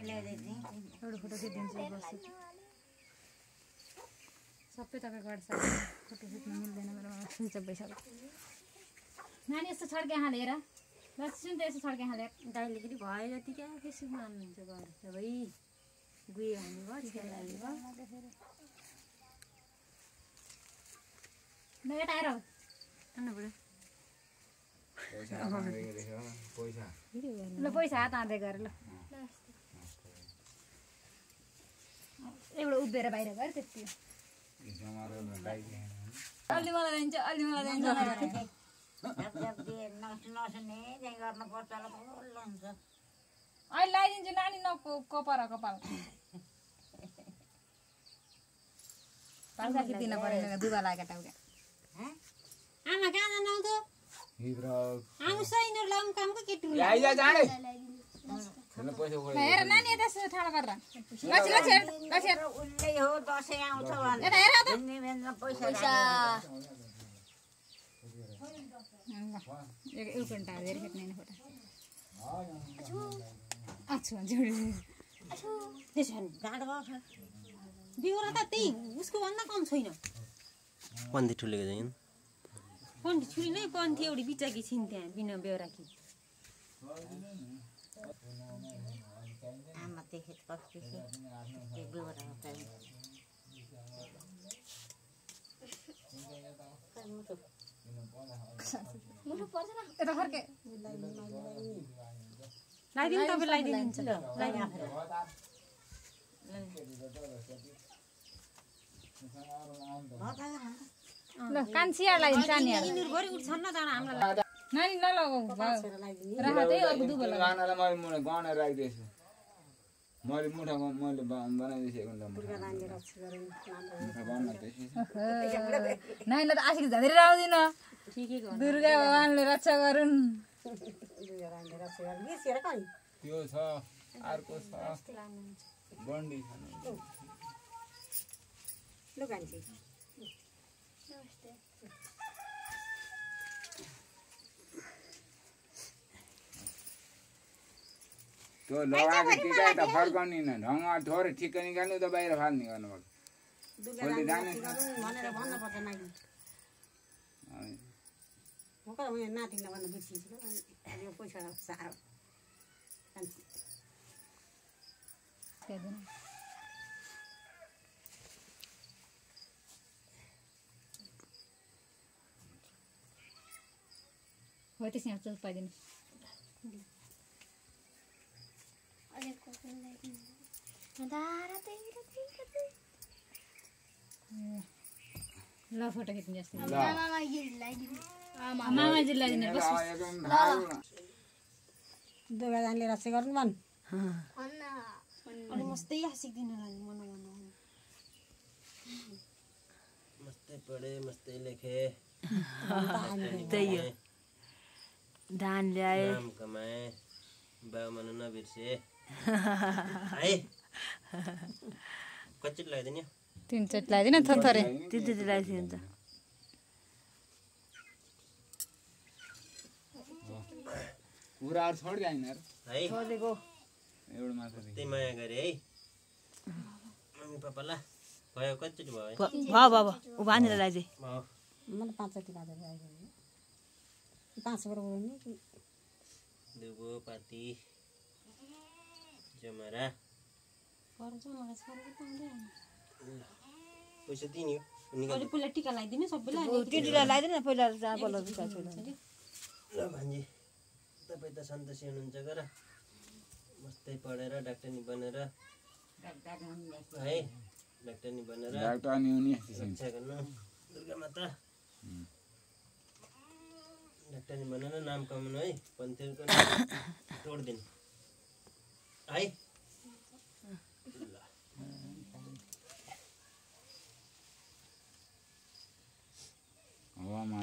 एउटा फोटो खिचिदिन्छु बस्छु सबै तपाईँको वाट्सएप फोटो खिच्न मिल्दैन मेरोमा स्विच अफ भइसक्यो नानी यस्तो छड्के हालेर ल सुन त यस्तो छड्के हालेर दाइले पनि भयो जति क्या फेसबुकमा हाल्नुहुन्छ घर सबै गुए हाल्नु भयो छेल हाल्नु भयो ल यता आएर ल पैसा हात हाँदै गएर ल एउटा उभिएर बाहिर गएर त्यति अलि मलाई दिन्छ अलि मलाई दिन्छ अहिले लगाइदिन्छु नानी न कपाल पैसा खिच्दिन परेन दुबा लागेको टाउका आमा कहाँ जानु त आमा सैन लाउँ कामको केटु हेर नानी यता ठाडो गरेर उल्लै हो दसैँ आउँछ यता हेर त पैसा एक घन्टा हालेर खिच्ने फोटो अच्छा जोडी त्यसो गाडो गर्छ बिहोरा त त्यही उसको भन्दा कम छैन पन्थी ठुलेको छैन पन्थी छुरी नै पन्थी एउटी बिचाकी छिन् त्यहाँ बिना बेहोराकी आमा देखे कस्तो छ त्यो बेहोरा यता फर्के लगाइदिनु तपाईँ लगाइदिनुहुन्छ ल कान्छीहरु लगाइदिन्छ नानीहरु यिनीहरुभरि उठ्छन् न दाना हामीलाई नानी नलगाऊ राहतै अर्को दुबो लगाऊ गानालाई मैले गाना राखिदिएछु मैले मुठाको मैले बनाइदिएको मुठा भन्न त्यसै नानीलाई त आशिक झाँदेर आउँदिन दुर्गा भगवानले रक्षा गरून् त्यो छ अर्को छ बन्डी छ त्यो लगाएको टिका त फर्काउने न ढङ्ग थोरै ठिक्क निकाल्नु त बाहिर फाल्ने गर्नुपर्छ भोलि जाने भनेर भन्नुपर्छ नानी भोका उयो नातिलाई भन्न बिर्सिन्छु यो पैसा साह्रो हो त्यसमा चोक पाइदिनु ल फोटो खिच्नु जस्तो मामाजी लगाइदिनु बस दुर्गा जानेले रक्षा गर्नु भन् अनि मस्तै हाँसिदिनु लागि मन मस्तै पढे मस्तै लेखे त्यही हो धान ल्याए नाम कमाए बाउ मानु नबिर्से है कच्चिट लगाइदिने तीन चोट लगाइदिनु थोरै त्यति लगाइदिनु त कुराहरू छोड्दै होइन है छोडेको एउटा मात्र त्यही माया गरे है मम्मी पापालाई भयो कच्चिट भयो है भयो ऊ बाँधेर लगाइदिए मैले 5 चोटि बाँधेर लगाइदिनु 5 बराबर नि दुबो पाती जमरा पर्छ मलाई छोडेको पाउँदैन पैसा दिने हो अहिले पुला टिका लगाइदिनु सबैलाई टिटीलाई लगाइदिनु न पहिला चापल ल भान्जी तपाईँ त सन्तोषी हुनुहुन्छ गर मस्तै पढेर डाक्टरनी बनेर है डाक्टरनी बनेर डाक्टर नि हुने रक्षा गर्नु दुर्गा माता डाक्टरनी बनेर नाम कमाउनु है पन्थीहरूको तोडिदिनु है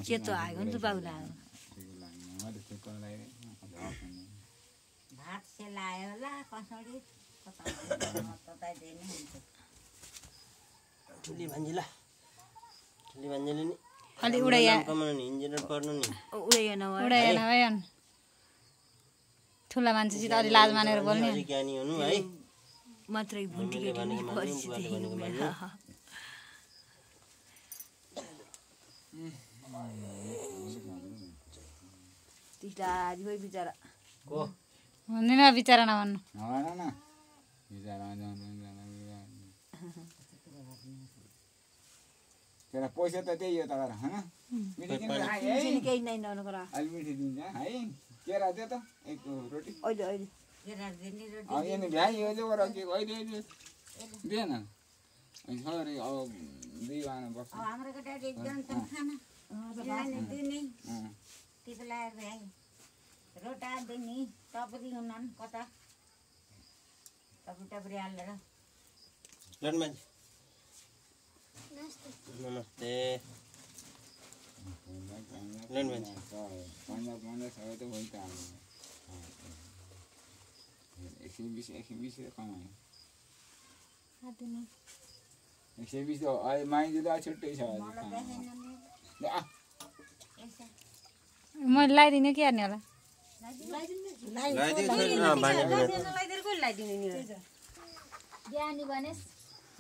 के त आएको नि त बाउला भात सेलायो होला कसरी बताइदिनु हुन्छ ठुली भान्जीला ठुली भान्जीले नि अलि उडाया कमाउनु नि इन्जिनियर पढ्नु नि उडाया ठुला मान्छेसित अलि लाज मानेर बोल्ने ज्ञानी हुनु है मात्रै मम्मीले भनेको मान्नु बुवाले भनेको मान्नु तिसलाई खोइ बिचरा को भन्दैन बिचरा नभन्नु नभन न बिचरा तेरा पैसा त त्यही हो त गर हैन मिठी किन खाए है तिमीले केही नै नगर्नु र अलि मिठी दिन्छ है केरा दे त एक रोटी अहिले अहिले अनि भ्याइ हो जो गर के अहिले अहिले दे न अनि सरी अब दुई बाना बस्छ हाम्रो केटाले एकदम त खाना दिने त्यसलाई भ्याइ रोटा दिने टपरी हुनान् कता टपरी हालेर लड मान्छे नमस्ते लड मान्छे पन्ध्र सबै त भयो त हाम्रो 120 कमायो 120 त अहिले माइजु त छुट्टै छ मैले लगाइदिने के गर्ने होला ज्ञानी भनेस्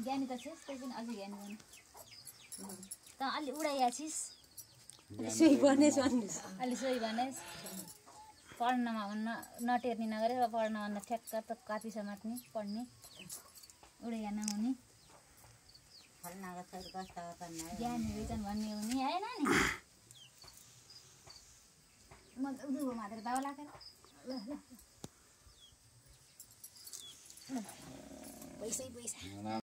ज्ञानी त छिस् त्यही पनि अझै ज्ञानी भने त अलि उडाइया छिस् अलि सोही भनेस् पढ्नमा भन्न नटेर्ने नगरे पढ्न भन्दा ठ्याक्क त कापी समात्ने पढ्ने उडाइया नहुने ज्ञानी रहेछन् भन्ने हुने होइन नि म त उदु मात्र दावा लागेर पैसै पैसा